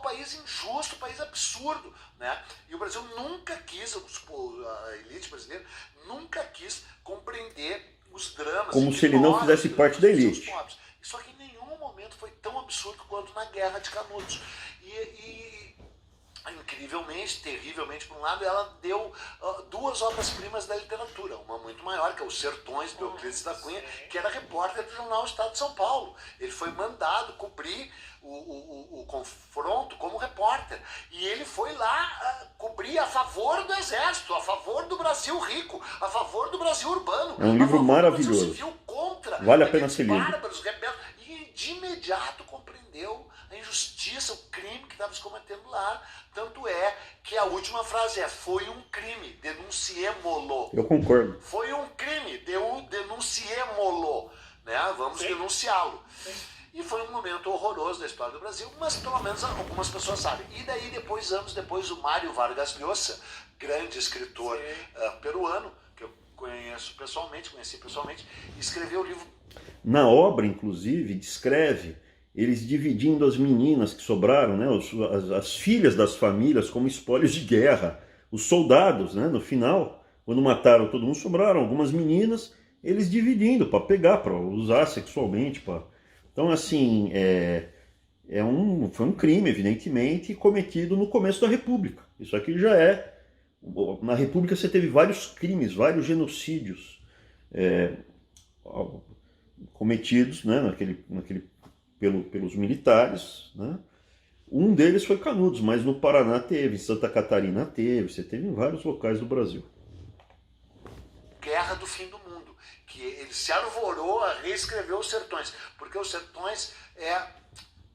país injusto, um país absurdo, né? E o Brasil nunca quis, a elite brasileira nunca quis compreender os dramas. Como se ele não fizesse parte da elite. Só que em nenhum momento foi tão absurdo quanto na Guerra de Canudos. E incrivelmente, terrivelmente, por um lado, ela deu duas obras-primas da literatura. Uma muito maior, que é Os Sertões, do Euclides da Cunha, que era repórter do jornal Estado de São Paulo. Ele foi mandado cobrir o confronto como repórter. E ele foi lá cobrir a favor do Exército, a favor do Brasil rico, a favor do Brasil urbano. É um livro maravilhoso. Civil contra vale a pena ser lido. Bárbaros, rebeldes. E de imediato compreendeu a injustiça, o crime que estava se cometendo lá. Tanto é que a última frase foi um crime, denunciemo-lo. Eu concordo. Foi um crime, denunciemo-lo, né? Vamos denunciá-lo. E foi um momento horroroso da história do Brasil, mas pelo menos algumas pessoas sabem. E daí, anos depois, o Mário Vargas Llosa, grande escritor peruano, que eu conheci pessoalmente, escreveu o livro. Na obra, inclusive, descreve eles dividindo as meninas que sobraram, né, as filhas das famílias como espólios de guerra. Os soldados, né, no final, quando mataram todo mundo, sobraram algumas meninas, eles dividindo para pegar, para usar sexualmente. Então, assim, foi um crime, evidentemente, cometido no começo da República. Isso aqui já é... Na República você teve vários crimes, vários genocídios cometidos, né, pelos militares, né? Um deles foi Canudos, mas no Paraná teve, em Santa Catarina teve, você teve em vários locais do Brasil. Guerra do Fim do Mundo, que ele se arvorou a reescrever Os Sertões, porque Os Sertões é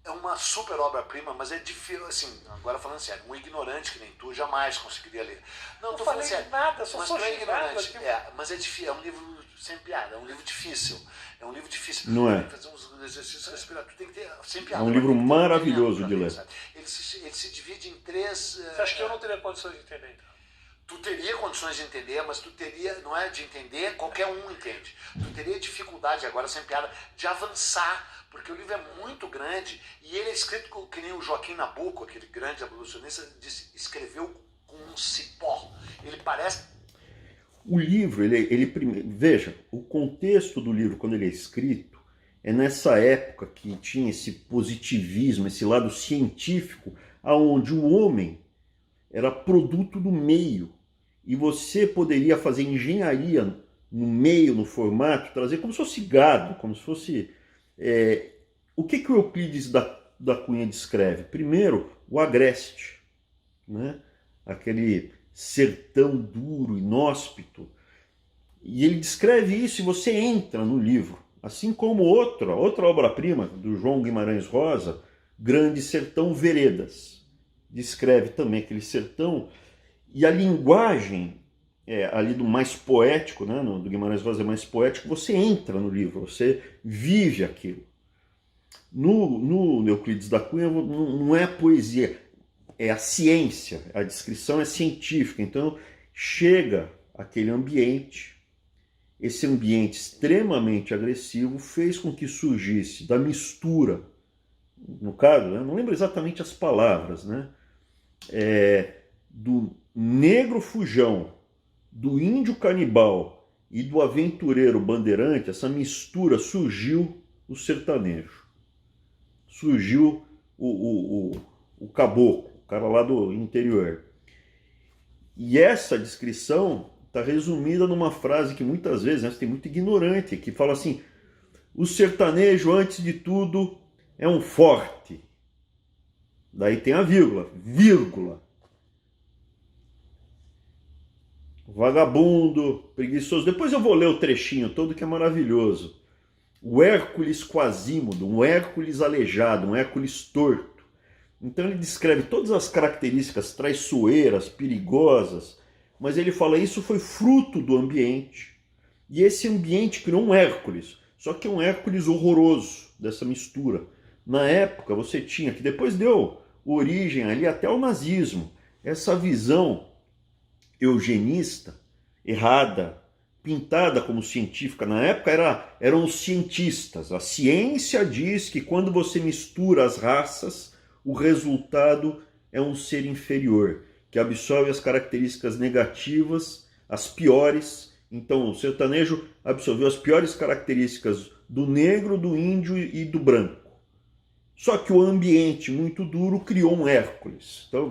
uma super obra-prima, mas é difícil, assim, agora falando sério, um ignorante que nem tu jamais conseguiria ler. Não tô falando sério, nada, só mas tu é ignorante, mas é difícil, é um livro sem piada, é um livro difícil. É um livro difícil. Não é? Tu tem que fazer uns exercícios respiratórios, tu tem que ter sem piada. É um livro maravilhoso de ler. Ele se divide em três... Você acha que eu não teria condições de entender, então? Tu teria condições de entender, mas tu teria, não é de entender, qualquer um entende. Tu teria dificuldade, agora sem piada, de avançar, porque o livro é muito grande e ele é escrito que nem o Joaquim Nabuco, aquele grande abolicionista, escreveu com um cipó. Ele parece... O livro, veja, o contexto do livro, quando ele é escrito, é nessa época que tinha esse positivismo, esse lado científico, aonde o homem era produto do meio. E você poderia fazer engenharia no meio, no formato, trazer como se fosse gado, como se fosse... O que o Euclides da Cunha descreve? Primeiro, o agreste, né? Aquele sertão duro, inóspito. E ele descreve isso e você entra no livro. Assim como outra obra-prima do João Guimarães Rosa, Grande Sertão Veredas. Descreve também aquele sertão. E a linguagem ali do mais poético, né? Do Guimarães Rosa é mais poético, você entra no livro, você vive aquilo. No Euclides da Cunha não é poesia, é a ciência, a descrição é científica. Então chega aquele ambiente, esse ambiente extremamente agressivo fez com que surgisse da mistura, no caso, eu não lembro exatamente as palavras, né? Do negro fujão, do índio canibal e do aventureiro bandeirante, essa mistura, surgiu o sertanejo. Surgiu o caboclo, o cara lá do interior. E essa descrição está resumida numa frase que muitas vezes, né, tem muito ignorante, que fala assim: o sertanejo, antes de tudo, é um forte. Daí tem a vírgula. Vagabundo, preguiçoso. Depois eu vou ler o trechinho todo que é maravilhoso. O Hércules quasímodo, um Hércules aleijado, um Hércules torto. Então ele descreve todas as características traiçoeiras, perigosas, mas ele fala isso foi fruto do ambiente. E esse ambiente criou um Hércules, só que é um Hércules horroroso, dessa mistura. Na época você tinha, que depois deu origem ali até ao nazismo, essa visão eugenista, errada, pintada como científica. Na época eram os cientistas. A ciência diz que quando você mistura as raças, o resultado é um ser inferior, que absorve as características negativas, as piores. Então o sertanejo absorveu as piores características do negro, do índio e do branco. Só que o ambiente muito duro criou um Hércules. Então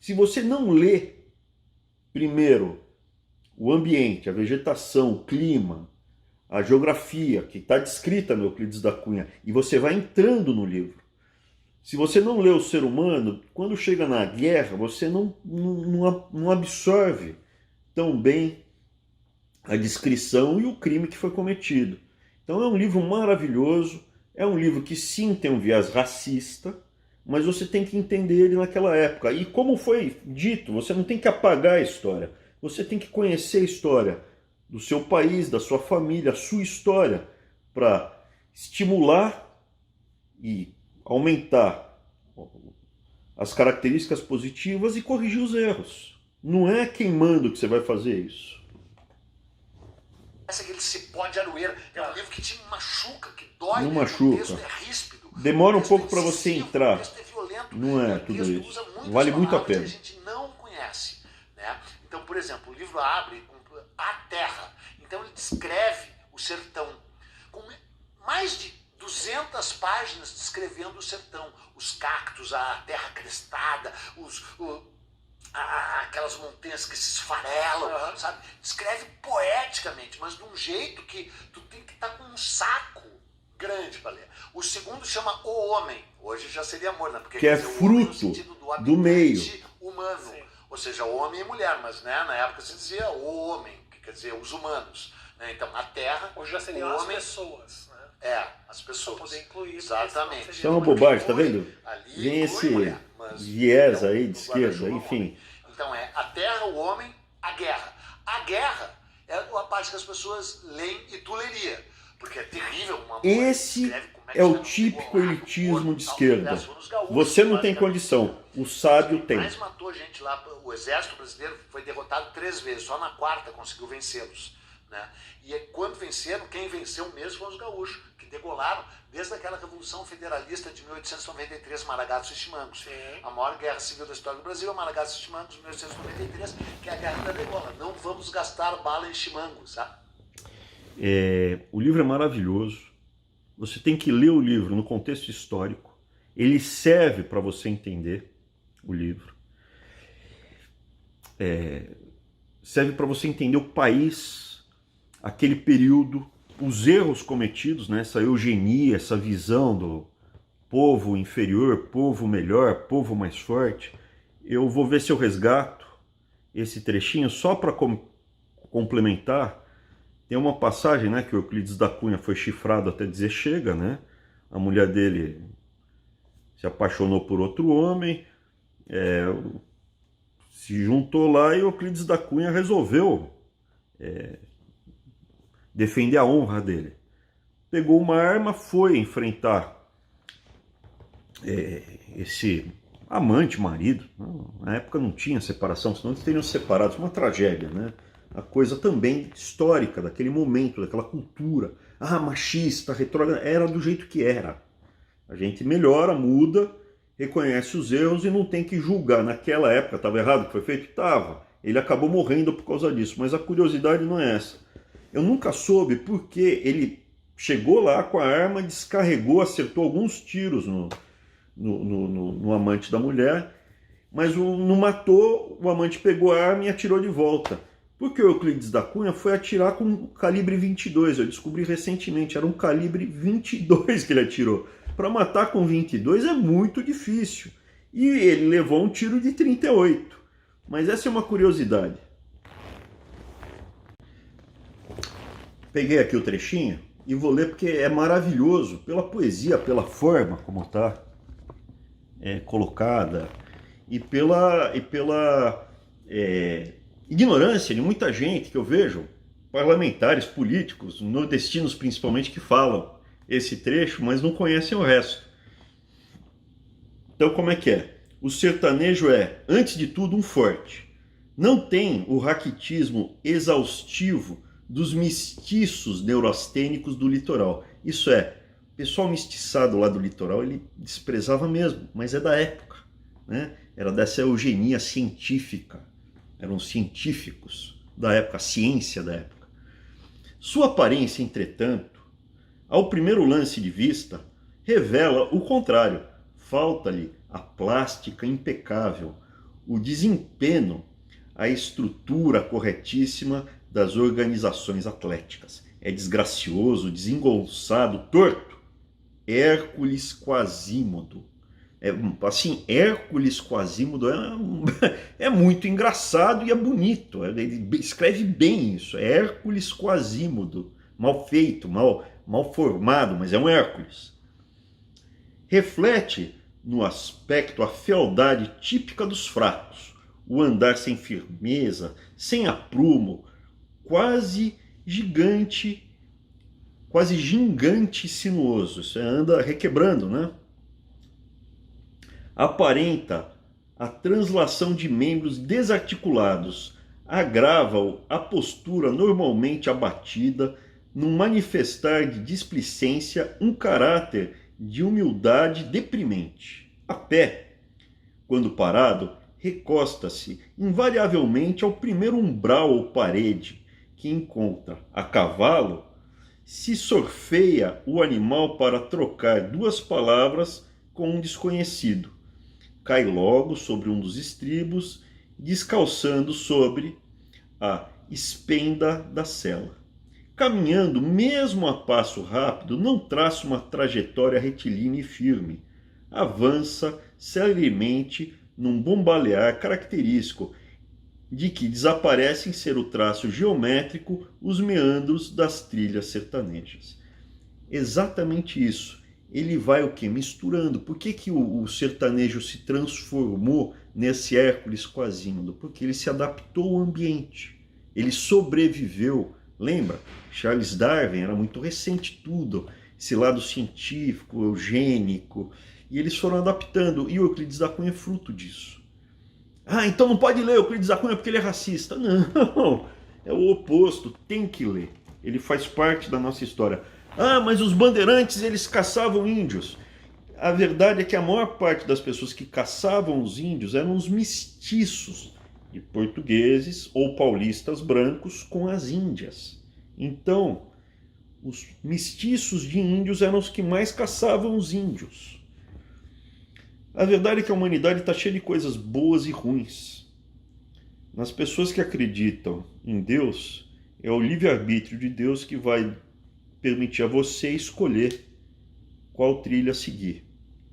se você não lê primeiro o ambiente, a vegetação, o clima, a geografia, que está descrita no Euclides da Cunha, e você vai entrando no livro. Se você não lê o ser humano, quando chega na guerra, você não absorve tão bem a descrição e o crime que foi cometido. Então é um livro maravilhoso, é um livro que sim tem um viés racista, mas você tem que entender ele naquela época. E como foi dito, você não tem que apagar a história, você tem que conhecer a história do seu país, da sua família, a sua história, para estimular e aumentar as características positivas e corrigir os erros. Não é queimando que você vai fazer isso. Aquele cipó de aroeira é um livro que te machuca, que dói. Não machuca. O texto é ríspido. Demora um pouco para você entrar. O texto é violento. Não é tudo isso. Vale muito a pena. Que a gente não conhece, né? Então, por exemplo, o livro abre com a terra. Então ele descreve o sertão com mais de 200 páginas descrevendo o sertão, os cactos, a terra crestada, aquelas montanhas que se esfarelam, sabe? Descreve poeticamente, mas de um jeito que tu tem que estar com um saco grande para ler. O segundo chama O Homem, hoje já seria amor, né? Porque que é fruto do meio humano, sim. Ou seja, homem e mulher, mas né, na época se dizia o homem, que quer dizer os humanos, né? Então a terra, hoje já seriam as pessoas, né? As pessoas. Pra poder incluir. Exatamente. Isso é uma bobagem, tá vendo? Vem esse viés aí de esquerda, enfim. Então a terra, o homem, a guerra. A guerra é a parte que as pessoas leem e tu leria. Porque é terrível. Esse é o típico elitismo de esquerda. Você não tem condição, o sábio tem. Mas matou gente lá, o exército brasileiro foi derrotado 3 vezes, só na 4ª conseguiu vencê-los. Né? E quando venceram, quem venceu mesmo foram os gaúchos, que degolaram desde aquela Revolução Federalista de 1893, Maragatos e Chimangos. A maior guerra civil da história do Brasil é Maragatos e Chimangos, 1893, que é a guerra da degola. Não vamos gastar bala em chimangos. Tá? O livro é maravilhoso. Você tem que ler o livro no contexto histórico. Ele serve para você entender o livro. Serve para você entender o país, aquele período, os erros cometidos, né? Essa eugenia, essa visão do povo inferior, povo melhor, povo mais forte. Eu vou ver se eu resgato esse trechinho só para complementar. Tem uma passagem, né, que o Euclides da Cunha foi chifrado até dizer chega, né? A mulher dele se apaixonou por outro homem, se juntou lá e o Euclides da Cunha resolveu defender a honra dele. Pegou uma arma, foi enfrentar esse amante, marido. Na época não tinha separação, senão eles teriam separados. Uma tragédia, né? A coisa também histórica daquele momento, daquela cultura. Machista, retrógrada, era do jeito que era. A gente melhora, muda, reconhece os erros e não tem que julgar. Naquela época estava errado o que foi feito? Estava. Ele acabou morrendo por causa disso, mas a curiosidade não é essa. Eu nunca soube porque ele chegou lá com a arma, descarregou, acertou alguns tiros no amante da mulher, mas não matou, o amante pegou a arma e atirou de volta. Porque o Euclides da Cunha foi atirar com calibre 22, eu descobri recentemente, era um calibre 22 que ele atirou. Para matar com 22 é muito difícil. E ele levou um tiro de 38. Mas essa é uma curiosidade. Peguei aqui o trechinho e vou ler porque é maravilhoso, pela poesia, pela forma como está colocada e pela ignorância de muita gente que eu vejo, parlamentares, políticos, nordestinos principalmente, que falam esse trecho, mas não conhecem o resto. Então como é que é? O sertanejo é, antes de tudo, um forte. Não tem o raquitismo exaustivo dos mestiços neurastênicos do litoral. Isso é, pessoal mestiçado lá do litoral, ele desprezava mesmo, mas é da época, né? Era dessa eugenia científica, eram científicos da época, a ciência da época. Sua aparência, entretanto, ao primeiro lance de vista, revela o contrário. Falta-lhe a plástica impecável, o desempenho, a estrutura corretíssima das organizações atléticas. É desgracioso, desengonçado, torto. Hércules Quasímodo. Hércules Quasímodo é muito engraçado e é bonito. Ele escreve bem isso. Hércules Quasímodo. Mal feito, mal formado, mas é um Hércules. Reflete no aspecto a fealdade típica dos fracos, o andar sem firmeza, sem aprumo, quase gigante e sinuoso. Você anda requebrando, né? Aparenta a translação de membros desarticulados, agrava a postura normalmente abatida, num manifestar de displicência, um caráter de humildade deprimente. A pé, quando parado, recosta-se invariavelmente ao primeiro umbral ou parede que encontra. A cavalo, se sorfeia o animal para trocar duas palavras com um desconhecido. Cai logo sobre um dos estribos, descalçando sobre a espenda da sela. Caminhando, mesmo a passo rápido, não traça uma trajetória retilínea e firme. Avança celeremente num bombalear característico, de que desaparecem ser o traço geométrico os meandros das trilhas sertanejas. Exatamente isso. Ele vai o quê? Misturando. Por que o sertanejo se transformou nesse Hércules Quasímodo? Porque ele se adaptou ao ambiente. Ele sobreviveu. Lembra? Charles Darwin, era muito recente tudo. Esse lado científico, eugênico. E eles foram adaptando. E o Euclides da Cunha é fruto disso. Ah, então não pode ler Euclides da Cunha porque ele é racista. Não, é o oposto. Tem que ler. Ele faz parte da nossa história. Ah, mas os bandeirantes, eles caçavam índios. A verdade é que a maior parte das pessoas que caçavam os índios eram os mestiços de portugueses ou paulistas brancos com as índias. Então, os mestiços de índios eram os que mais caçavam os índios. A verdade é que a humanidade está cheia de coisas boas e ruins. Nas pessoas que acreditam em Deus, é o livre-arbítrio de Deus que vai permitir a você escolher qual trilha seguir.